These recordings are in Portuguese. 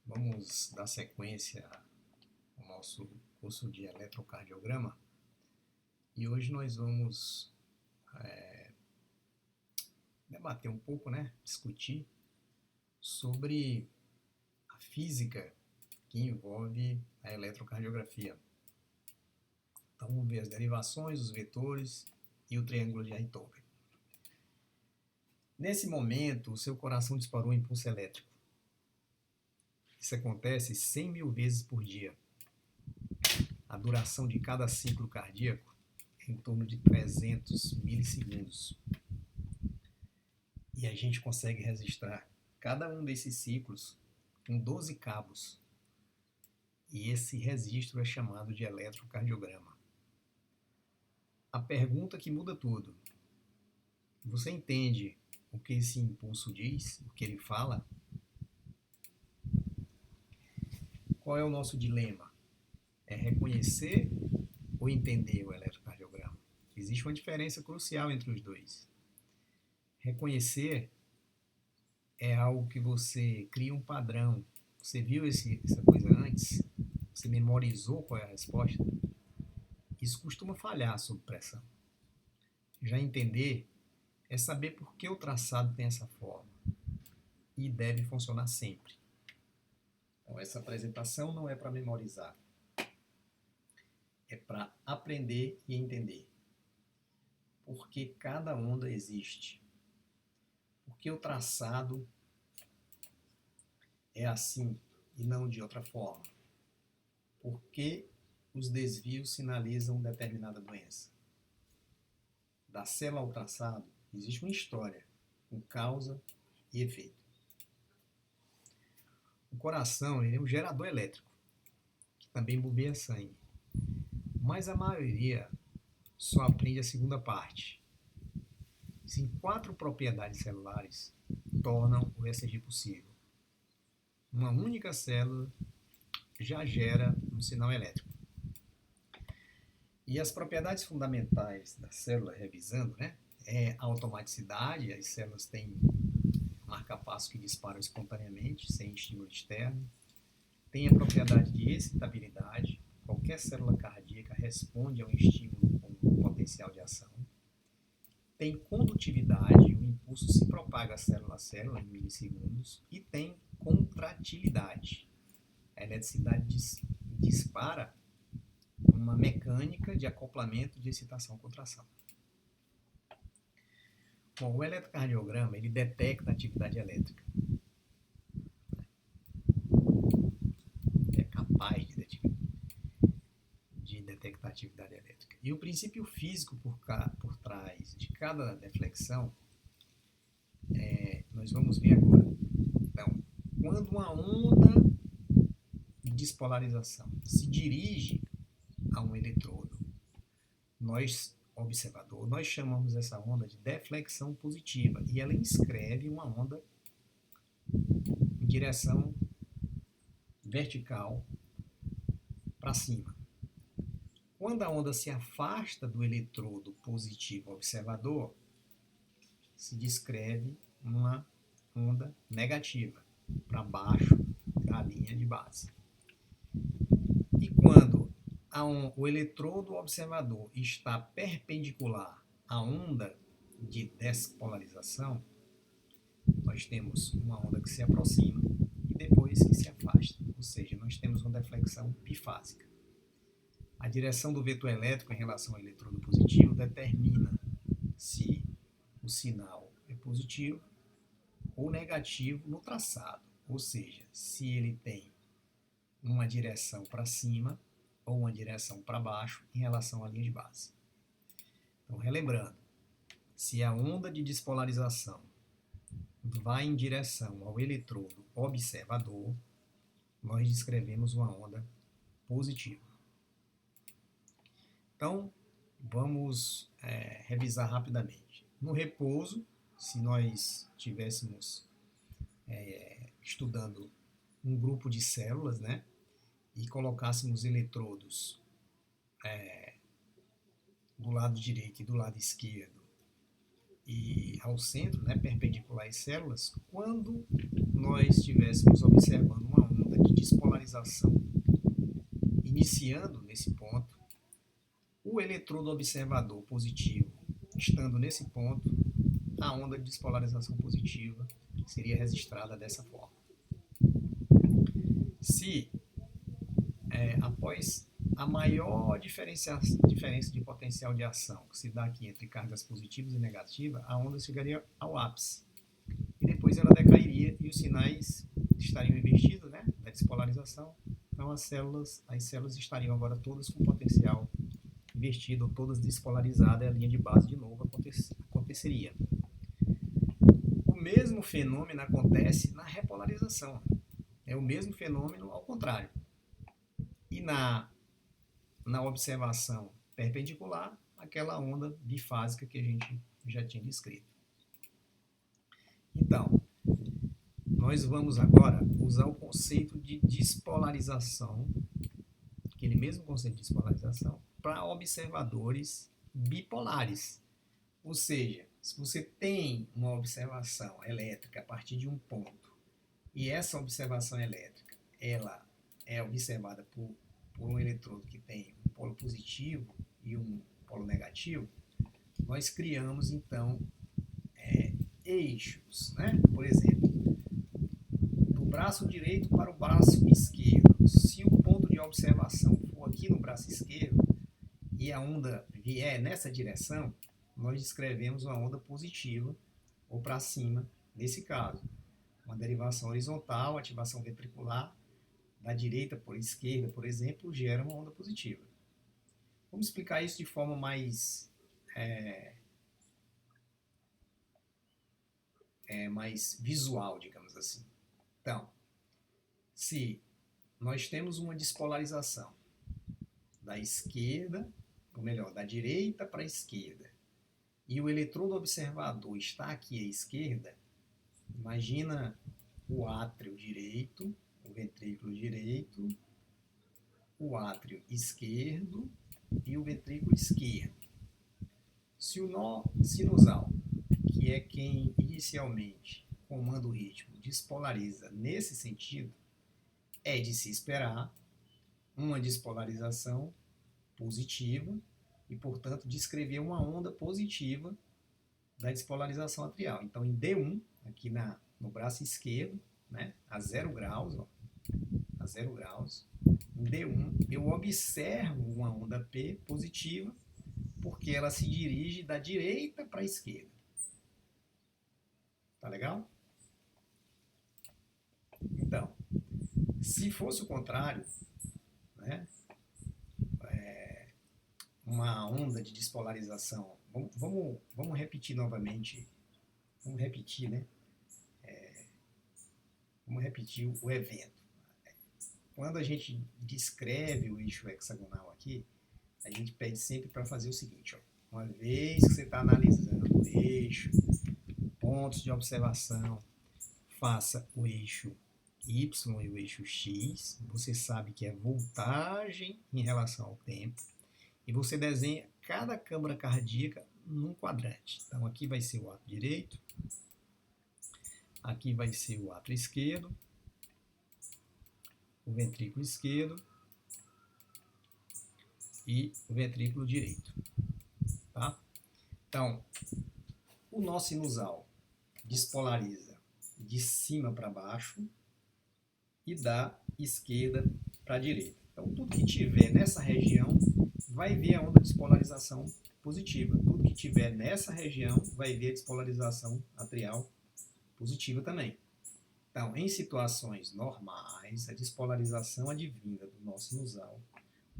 Vamos dar sequência ao nosso curso de eletrocardiograma e hoje nós vamos debater um pouco, discutir sobre a física que envolve a eletrocardiografia. Então vamos ver as derivações, os vetores e o triângulo de Rayleigh. Nesse momento, o seu coração disparou um impulso elétrico. Isso acontece 100 mil vezes por dia. A duração de cada ciclo cardíaco é em torno de 300 milissegundos. E a gente consegue registrar cada um desses ciclos com 12 cabos. E esse registro é chamado de eletrocardiograma. A pergunta que muda tudo. Você entende o que esse impulso diz? O que ele fala? Qual é o nosso dilema? É reconhecer ou entender o eletrocardiograma? Existe uma diferença crucial entre os dois. Reconhecer é algo que você cria um padrão. Você viu essa coisa antes? Você memorizou qual é a resposta? Isso costuma falhar sob pressão. Já entender é saber por que o traçado tem essa forma e deve funcionar sempre. Então, essa apresentação não é para memorizar, é para aprender e entender. Por que cada onda existe? Por que o traçado é assim e não de outra forma? Por que os desvios sinalizam determinada doença? Da célula ao traçado, existe uma história com causa e efeito. O coração é um gerador elétrico, que também bombeia sangue. Mas a maioria só aprende a segunda parte. Sim, 4 propriedades celulares tornam o ECG possível. Uma única célula já gera um sinal elétrico. E as propriedades fundamentais da célula, revisando, é a automaticidade. As células têm marca-passo que disparam espontaneamente, sem estímulo externo. Tem a propriedade de excitabilidade. Qualquer célula cardíaca responde a um estímulo com um potencial de ação. Tem condutividade, o impulso se propaga célula a célula em milissegundos. E tem contratilidade. A eletricidade dispara uma mecânica de acoplamento de excitação-contração. Bom, o eletrocardiograma ele detecta a atividade elétrica. É capaz de detectar a atividade elétrica. E o princípio físico por trás de cada deflexão, nós vamos ver agora. Então, quando uma onda de despolarização se dirige a um eletrodo, observador, nós chamamos essa onda de deflexão positiva e ela inscreve uma onda em direção vertical para cima. Quando a onda se afasta do eletrodo positivo observador, se descreve uma onda negativa para baixo da linha de base. E quando o eletrodo observador está perpendicular à onda de despolarização, nós temos uma onda que se aproxima e depois que se afasta, ou seja, nós temos uma deflexão bifásica. A direção do vetor elétrico em relação ao eletrodo positivo determina se o sinal é positivo ou negativo no traçado, ou seja, se ele tem uma direção para cima ou uma direção para baixo em relação à linha de base. Então, relembrando, se a onda de despolarização vai em direção ao eletrodo observador, nós descrevemos uma onda positiva. Então, vamos revisar rapidamente. No repouso, se nós estivéssemos estudando um grupo de células, e colocássemos eletrodos do lado direito e do lado esquerdo e ao centro, perpendicular às células, quando nós estivéssemos observando uma onda despolarização iniciando nesse ponto, o eletrodo observador positivo estando nesse ponto, a onda de despolarização positiva seria registrada dessa forma. Se, após a maior diferença de potencial de ação que se dá aqui entre cargas positivas e negativas, a onda chegaria ao ápice. E depois ela decairia e os sinais estariam invertidos, né, da despolarização. Então as células estariam agora todas com potencial invertido, ou todas despolarizadas, e a linha de base de novo aconteceria. O mesmo fenômeno acontece na repolarização. É o mesmo fenômeno ao contrário. E na observação perpendicular, aquela onda bifásica que a gente já tinha descrito. Então, nós vamos agora usar o conceito de despolarização, aquele mesmo conceito de despolarização, para observadores bipolares. Ou seja, se você tem uma observação elétrica a partir de um ponto, e essa observação elétrica ela é observada por um eletrodo que tem um polo positivo e um polo negativo, nós criamos então eixos, né? Por exemplo, do braço direito para o braço esquerdo. Se o ponto de observação for aqui no braço esquerdo e a onda vier nessa direção, nós descrevemos uma onda positiva ou para cima, nesse caso. Uma derivação horizontal, ativação ventricular, da direita para a esquerda, por exemplo, gera uma onda positiva. Vamos explicar isso de forma mais visual, digamos assim. Então, se nós temos uma despolarização da esquerda, ou melhor, da direita para a esquerda, e o eletrodo observador está aqui à esquerda, imagina o átrio direito, o ventrículo direito, o átrio esquerdo e o ventrículo esquerdo. Se o nó sinusal, que é quem inicialmente comanda o ritmo, despolariza nesse sentido, é de se esperar uma despolarização positiva e, portanto, descrever uma onda positiva da despolarização atrial. Então, em D1, aqui no braço esquerdo, né, a 0 graus, ó, a 0 graus, em D1, eu observo uma onda P positiva, porque ela se dirige da direita para a esquerda. Tá legal? Então, se fosse o contrário, né, uma onda de despolarização, vamos repetir novamente, vamos repetir, né? Vamos repetir o evento. Quando a gente descreve o eixo hexagonal aqui, a gente pede sempre para fazer o seguinte, ó. Uma vez que você está analisando o eixo, pontos de observação, faça o eixo Y e o eixo X, você sabe que é voltagem em relação ao tempo, e você desenha cada câmara cardíaca num quadrante. Então aqui vai ser o átrio direito, aqui vai ser o átrio esquerdo, o ventrículo esquerdo e o ventrículo direito. Tá? Então, o nó sinusal despolariza de cima para baixo e da esquerda para a direita. Então, tudo que tiver nessa região vai ver a onda de despolarização positiva. Tudo que tiver nessa região vai ver a despolarização atrial positiva também. Então, em situações normais, a despolarização advinda do nó sinusal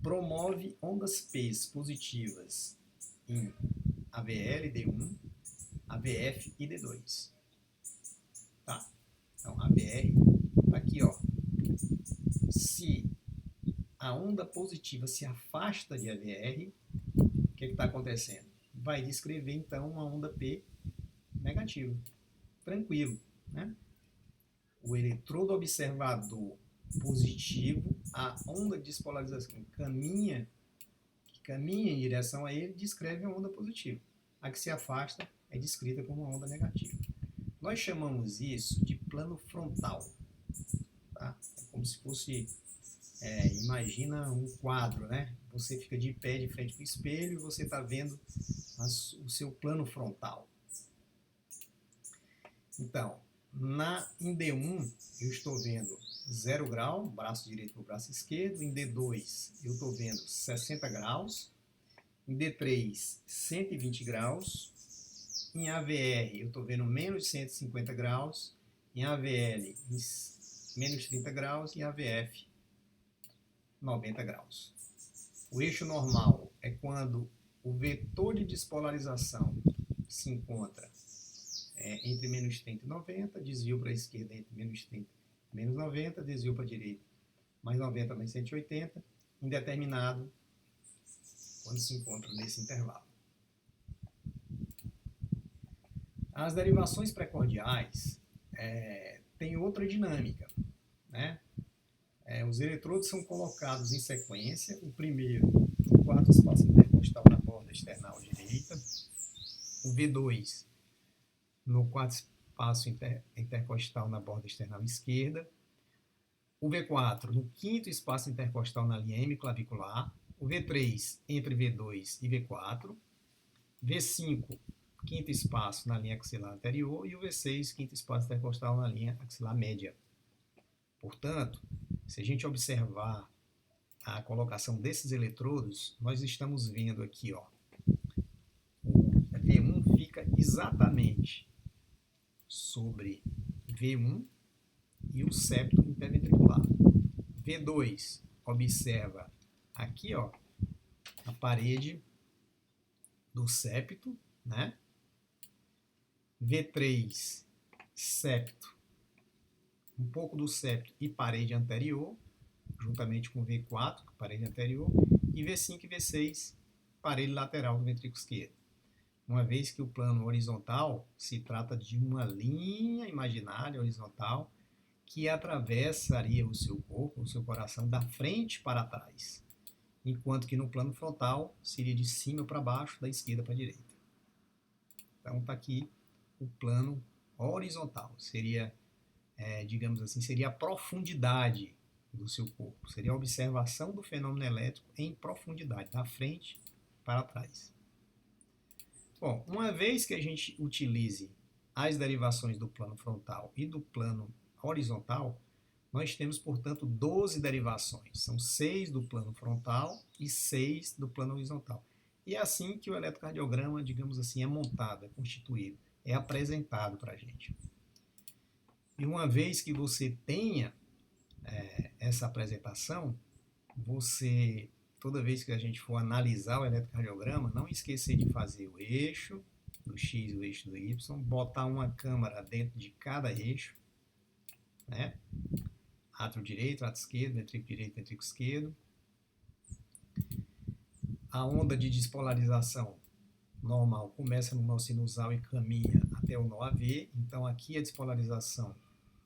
promove ondas P positivas em AVL, D1, AVF e D2. Tá? Então, AVR está aqui, ó. Se a onda positiva se afasta de AVR, o que está acontecendo? Vai descrever, então, uma onda P negativa. Tranquilo, né? O eletrodo observador positivo, a onda de despolarização que caminha em direção a ele, descreve uma onda positiva. A que se afasta é descrita como uma onda negativa. Nós chamamos isso de plano frontal. Tá? É como se fosse Imagina um quadro, né? Você fica de pé de frente para o espelho e você está vendo o seu plano frontal. Então, em D1 eu estou vendo 0 grau, braço direito para o braço esquerdo. Em D2 eu estou vendo 60 graus. Em D3, 120 graus. Em AVR eu estou vendo menos de 150 graus. Em AVL, menos 30 graus. E em AVF, 90 graus. O eixo normal é quando o vetor de despolarização se encontra entre menos 30 e 90, desvio para a esquerda entre menos 30 e menos 90, desvio para a direita mais 90 mais 180, indeterminado quando se encontra nesse intervalo. As derivações precordiais têm outra dinâmica, né? Os eletrodos são colocados em sequência, o primeiro no quarto espaço intercostal na borda external direita, o V2 no quarto espaço intercostal na borda external esquerda, o V4 no quinto espaço intercostal na linha hemiclavicular, o V3 entre V2 e V4, V5 quinto espaço na linha axilar anterior e o V6 quinto espaço intercostal na linha axilar média. Portanto, se a gente observar a colocação desses eletrodos, nós estamos vendo aqui, ó, o V1 fica exatamente sobre V1 e o septo interventricular. V2 observa aqui, ó, a parede do septo, né? V3, septo, um pouco do septo e parede anterior, juntamente com V4, parede anterior, e V5 e V6, parede lateral do ventrículo esquerdo. Uma vez que o plano horizontal se trata de uma linha imaginária horizontal que atravessaria o seu corpo, o seu coração, da frente para trás, enquanto que no plano frontal seria de cima para baixo, da esquerda para a direita. Então está aqui o plano horizontal, seria, digamos assim, seria a profundidade do seu corpo, seria a observação do fenômeno elétrico em profundidade, da frente para trás. Bom, uma vez que a gente utilize as derivações do plano frontal e do plano horizontal, nós temos, portanto, 12 derivações. São 6 do plano frontal e 6 do plano horizontal. E é assim que o eletrocardiograma, digamos assim, é montado, é constituído, é apresentado para a gente. E uma vez que você tenha essa apresentação, você, toda vez que a gente for analisar o eletrocardiograma, não esquecer de fazer o eixo do X e o eixo do Y, botar uma câmara dentro de cada eixo, né? Átrio direito, átrio esquerdo, ventrículo direito, ventrículo esquerdo. A onda de despolarização normal começa no nó sinusal e caminha até o nó AV. Então aqui a despolarização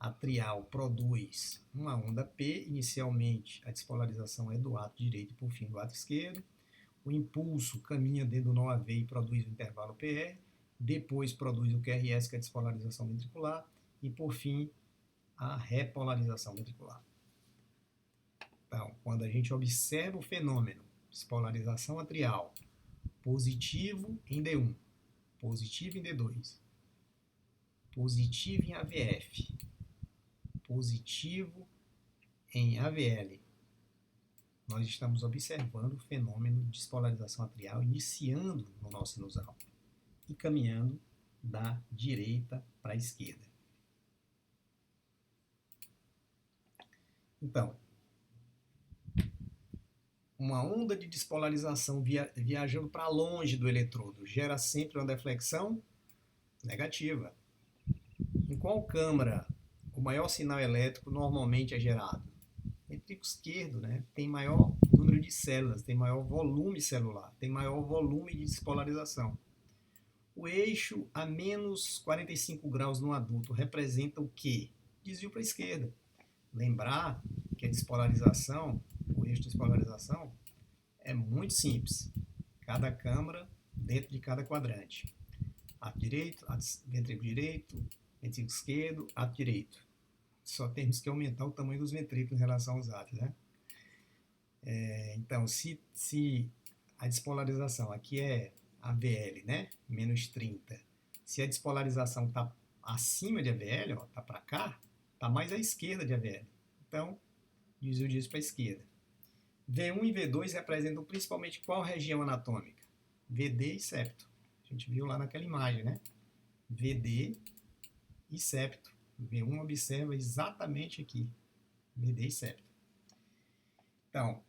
atrial produz uma onda P. Inicialmente a despolarização é do átrio direito e por fim do átrio esquerdo. O impulso caminha dentro do nó AV e produz o intervalo PR. Depois produz o QRS, que é a despolarização ventricular. E por fim a repolarização ventricular. Então, quando a gente observa o fenômeno despolarização atrial, positivo em D1, positivo em D2, positivo em AVF, positivo em AVL, nós estamos observando o fenômeno de despolarização atrial iniciando no nó sinusal e caminhando da direita para a esquerda. Então, uma onda de despolarização viajando para longe do eletrodo gera sempre uma deflexão negativa. Em qual câmara o maior sinal elétrico normalmente é gerado? Ventrículo esquerdo, né? Tem maior número de células, tem maior volume celular, tem maior volume de despolarização. O eixo a menos 45 graus no adulto representa o quê? Desvio para a esquerda. Lembrar que a despolarização, o eixo de despolarização, é muito simples. Cada câmara dentro de cada quadrante. Átrio direito, ventrículo direito, ventrículo esquerdo, átrio direito. Só temos que aumentar o tamanho dos ventrículos em relação aos átrios, né? Então, se a despolarização aqui é AVL, né? Menos 30. Se a despolarização está acima de AVL, está para cá, está mais à esquerda de AVL. Então, desvio disso para a esquerda. V1 e V2 representam principalmente qual região anatômica? VD e septo. A gente viu lá naquela imagem, né? VD e septo. V1 observa exatamente aqui. VD e septo. Então,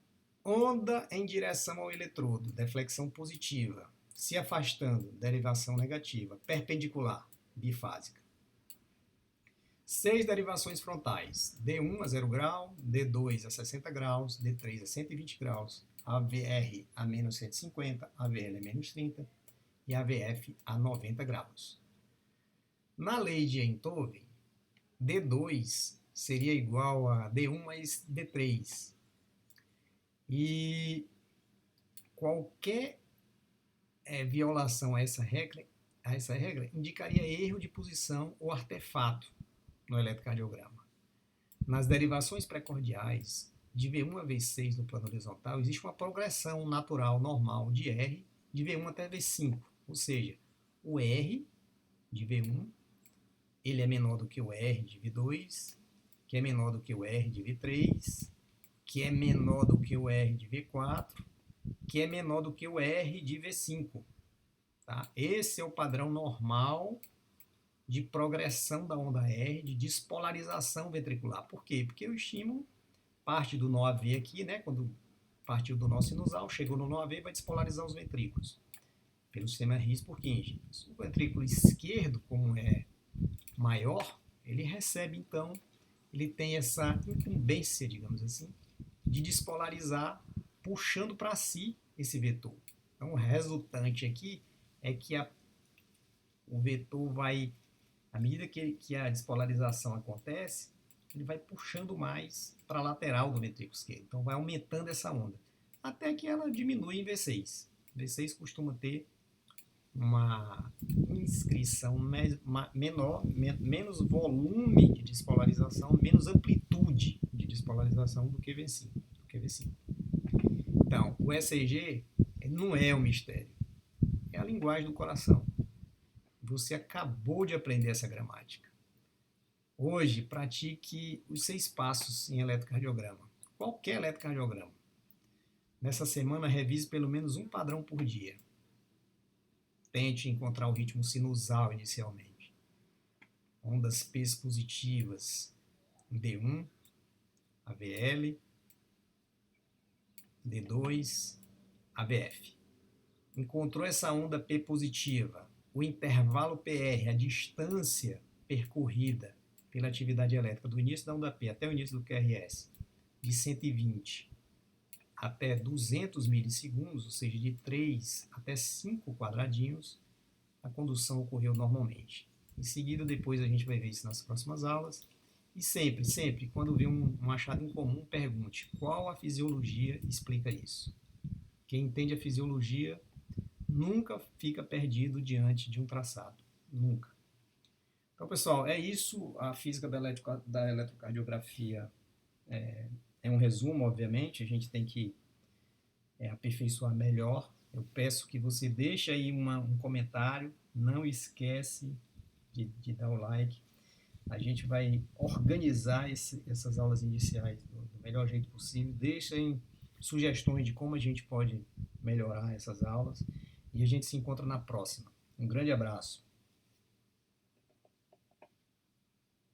onda em direção ao eletrodo, deflexão positiva. Se afastando, derivação negativa. Perpendicular, bifásica. 6 derivações frontais. D1 a 0 grau, D2 a 60 graus, D3 a 120 graus, AVR a menos 150, AVL a menos 30 e AVF a 90 graus. Na lei de Einthoven, D2 seria igual a D1 mais D3. E qualquer violação a essa regra indicaria erro de posição ou artefato no eletrocardiograma. Nas derivações precordiais, de V1 a V6 no plano horizontal, existe uma progressão natural normal de R de V1 até V5, ou seja, o R de V1 ele é menor do que o R de V2, que é menor do que o R de V3, que é menor do que o R de V4, que é menor do que o R de V5. Tá? Esse é o padrão normal de progressão da onda R, de despolarização ventricular. Por quê? Porque o estímulo parte do nó AV aqui, né? Quando partiu do nó sinusal, chegou no nó AV, vai despolarizar os ventrículos pelo sistema His-Purkinje. O ventrículo esquerdo, como é maior, ele recebe, então, ele tem essa incumbência, digamos assim, de despolarizar, puxando para si esse vetor. Então, o resultante aqui é que o vetor vai, à medida que a despolarização acontece, ele vai puxando mais para a lateral do ventrículo esquerdo. Então, vai aumentando essa onda, até que ela diminui em V6. V6 costuma ter uma inscrição menor, menos volume de despolarização, menos amplitude de despolarização do que V5. Então, o ECG não é um mistério, é a linguagem do coração. Você acabou de aprender essa gramática. Hoje, pratique os 6 passos em eletrocardiograma. Qualquer eletrocardiograma. Nessa semana, revise pelo menos um padrão por dia. Tente encontrar o ritmo sinusal inicialmente. Ondas P positivas. D1, AVL, D2, AVF. Encontrou essa onda P positiva, o intervalo PR, a distância percorrida pela atividade elétrica do início da onda P até o início do QRS, de 120 até 200 milissegundos, ou seja, de 3 até 5 quadradinhos, a condução ocorreu normalmente. Em seguida, depois a gente vai ver isso nas próximas aulas. E sempre, quando vê um achado incomum, pergunte qual a fisiologia explica isso. Quem entende a fisiologia nunca fica perdido diante de um traçado. Nunca. Então, pessoal, é isso. A física da eletrocardiografia é um resumo, obviamente. A gente tem que aperfeiçoar melhor. Eu peço que você deixe aí um comentário. Não esquece de dar o like. A gente vai organizar essas aulas iniciais do melhor jeito possível. Deixem sugestões de como a gente pode melhorar essas aulas. E a gente se encontra na próxima. Um grande abraço.